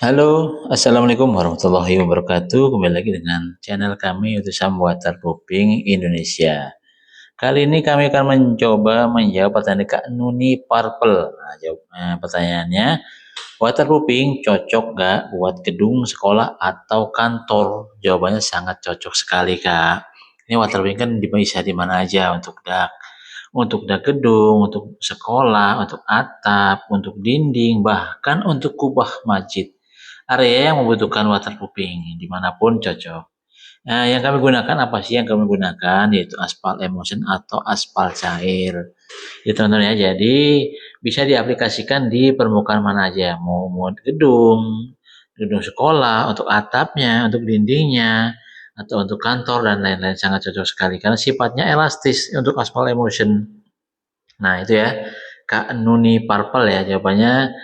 Halo, Assalamualaikum warahmatullahi wabarakatuh. Kembali lagi dengan channel kami Utusam Waterproofing Indonesia. Kali ini kami akan mencoba menjawab pertanyaan Kak Nuni Purple. Pertanyaannya, waterproofing cocok nggak buat gedung, sekolah, atau kantor? Jawabannya sangat cocok sekali, Kak. Ini waterproofing kan bisa di mana aja, untuk dak gedung, untuk sekolah, untuk atap, untuk dinding, bahkan untuk kubah masjid. Area yang membutuhkan waterproofing, dimanapun cocok. Nah, yang kami gunakan apa sih yang kami gunakan? Yaitu aspal emulsion atau aspal cair. Ya teman-teman ya, jadi bisa diaplikasikan di permukaan mana aja, mau gedung, gedung sekolah, untuk atapnya, untuk dindingnya, atau untuk kantor dan lain-lain, sangat cocok sekali karena sifatnya elastis untuk aspal emulsion. Nah, itu ya. Kak Nuni Purple ya jawabannya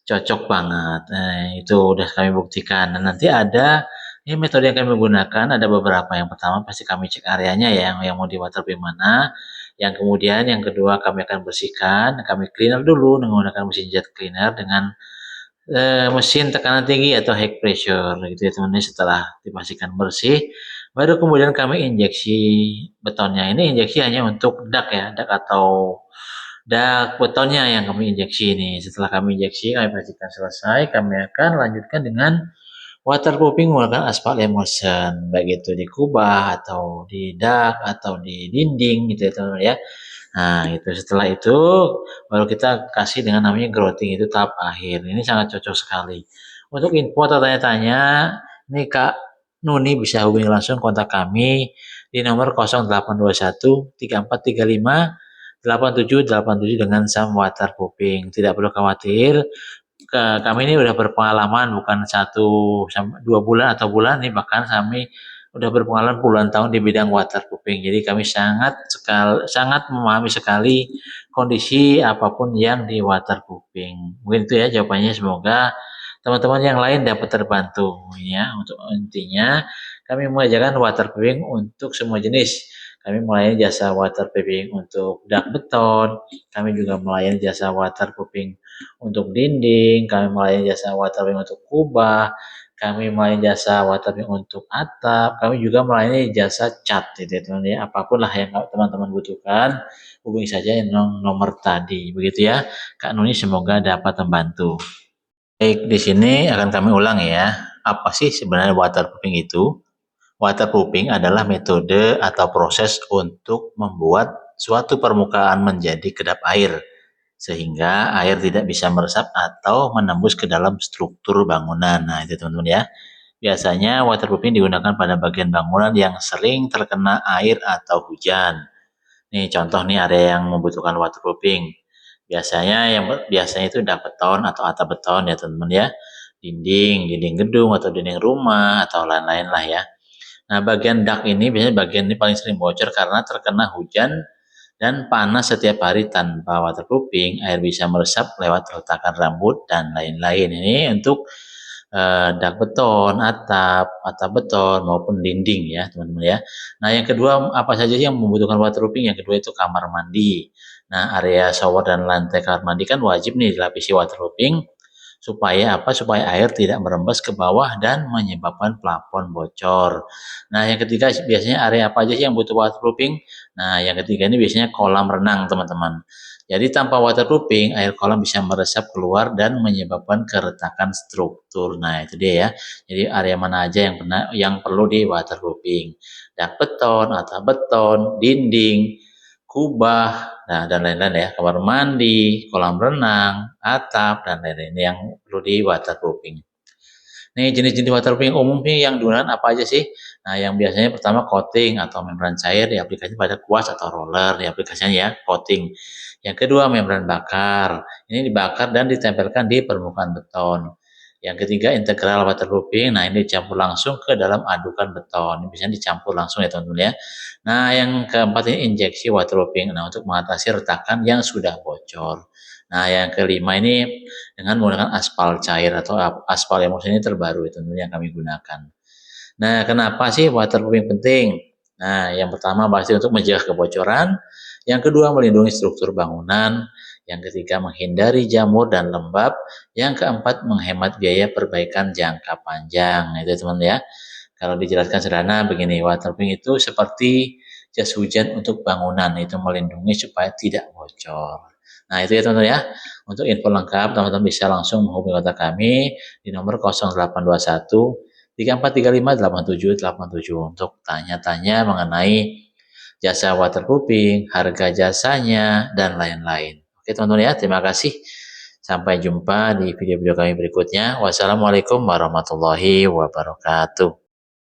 cocok banget. Nah, itu udah kami buktikan. Dan nanti ada ini metode yang kami gunakan ada beberapa. Yang pertama pasti kami cek areanya ya, yang mau di waterproofing mana. Yang kemudian yang kedua kami akan bersihkan, kami cleaner dulu menggunakan mesin jet cleaner dengan mesin tekanan tinggi atau high pressure gitu ya teman-teman. Setelah dipastikan bersih, baru kemudian kami injeksi betonnya. Ini injeksi hanya untuk dak ya, dak atau dak betonnya yang kami injeksi ini. Setelah kami injeksi, kami pastikan selesai, kami akan lanjutkan dengan waterproofing menggunakan aspal emulsion, baik itu di kubah atau di dak atau di dinding gitu ya teman-teman ya. Nah, itu setelah itu baru kita kasih dengan namanya grouting, itu tahap akhir. Ini sangat cocok sekali. Untuk info atau tanya-tanya, ini Kak Nuni bisa hubungi langsung kontak kami di nomor 0821 3435 8787 dengan Sam Waterproofing. Tidak perlu khawatir, kami ini udah berpengalaman bukan 1 sampai 2 bulan atau bulan nih, bahkan kami udah berpengalaman puluhan tahun di bidang waterproofing. Jadi kami sangat memahami sekali kondisi apapun yang di waterproofing. Mungkin itu ya jawabannya. Semoga teman-teman yang lain dapat terbantu ya. Untuk intinya kami mengajarkan waterproofing untuk semua jenis. Kami melayani jasa waterproofing untuk dak beton, kami juga melayani jasa waterproofing untuk dinding, kami melayani jasa waterproofing untuk kubah, kami melayani jasa waterproofing untuk atap, kami juga melayani jasa cat, gitu ya teman-teman ya. Apapun lah yang teman-teman butuhkan, hubungi saja yang nomor tadi, begitu ya. Kak Nuni semoga dapat membantu. Baik, di sini akan kami ulang ya. Apa sih sebenarnya waterproofing itu? Waterproofing adalah metode atau proses untuk membuat suatu permukaan menjadi kedap air, sehingga air tidak bisa meresap atau menembus ke dalam struktur bangunan. Nah, itu teman-teman ya. Biasanya waterproofing digunakan pada bagian bangunan yang sering terkena air atau hujan. Nih contoh nih area yang membutuhkan waterproofing. Biasanya itu dak beton atau atap beton ya teman-teman ya. Dinding gedung atau dinding rumah atau lain-lain lah ya. Nah, bagian dak ini biasanya bagian ini paling sering bocor karena terkena hujan dan panas setiap hari. Tanpa waterproofing, air bisa meresap lewat retakan rambut dan lain-lain. Ini untuk dak beton, atap beton maupun dinding ya teman-teman ya. Nah, yang kedua apa saja sih yang membutuhkan waterproofing? Yang kedua itu kamar mandi. Nah, area shower dan lantai kamar mandi kan wajib nih dilapisi waterproofing supaya apa? Supaya air tidak merembes ke bawah dan menyebabkan plafon bocor. Nah, yang ketiga biasanya area apa aja sih yang butuh waterproofing? Nah, yang ketiga ini biasanya kolam renang, teman-teman. Jadi tanpa waterproofing, air kolam bisa meresap keluar dan menyebabkan keretakan struktur. Nah, itu dia ya. Jadi area mana aja yang perlu di waterproofing? Dak beton, atap beton, dinding, kubah, nah dan lain-lain ya, kamar mandi, kolam renang, atap dan lain-lain yang perlu di waterproofing. Nih jenis-jenis waterproofing umumnya yang digunakan apa aja sih? Nah, yang biasanya pertama coating atau membran cair diaplikasikan pada kuas atau roller diaplikasikan ya, coating. Yang kedua membran bakar. Ini dibakar dan ditempelkan di permukaan beton. Yang ketiga integral waterproofing. Nah, ini dicampur langsung ke dalam adukan beton. Ini biasanya dicampur langsung ya teman-teman ya. Nah, yang keempat ini injeksi waterproofing. Nah, untuk mengatasi retakan yang sudah bocor. Nah, yang kelima ini dengan menggunakan aspal cair atau aspal emulsi ini terbaru itu yang kami gunakan. Nah, kenapa sih waterproofing penting? Nah, yang pertama pasti untuk mencegah kebocoran, yang kedua melindungi struktur bangunan, Yang ketiga, menghindari jamur dan lembab. Yang keempat, menghemat biaya perbaikan jangka panjang. Itu teman ya. Kalau dijelaskan sederhana begini, waterproofing itu seperti jas hujan untuk bangunan, itu melindungi supaya tidak bocor. Nah itu ya teman-teman ya. Untuk info lengkap teman-teman bisa langsung menghubungi kontak kami di nomor 0821 3435 8787 untuk tanya-tanya mengenai jasa waterproofing, harga jasanya, dan lain-lain. Oke teman-teman ya, terima kasih. Sampai jumpa di video-video kami berikutnya. Wassalamualaikum warahmatullahi wabarakatuh.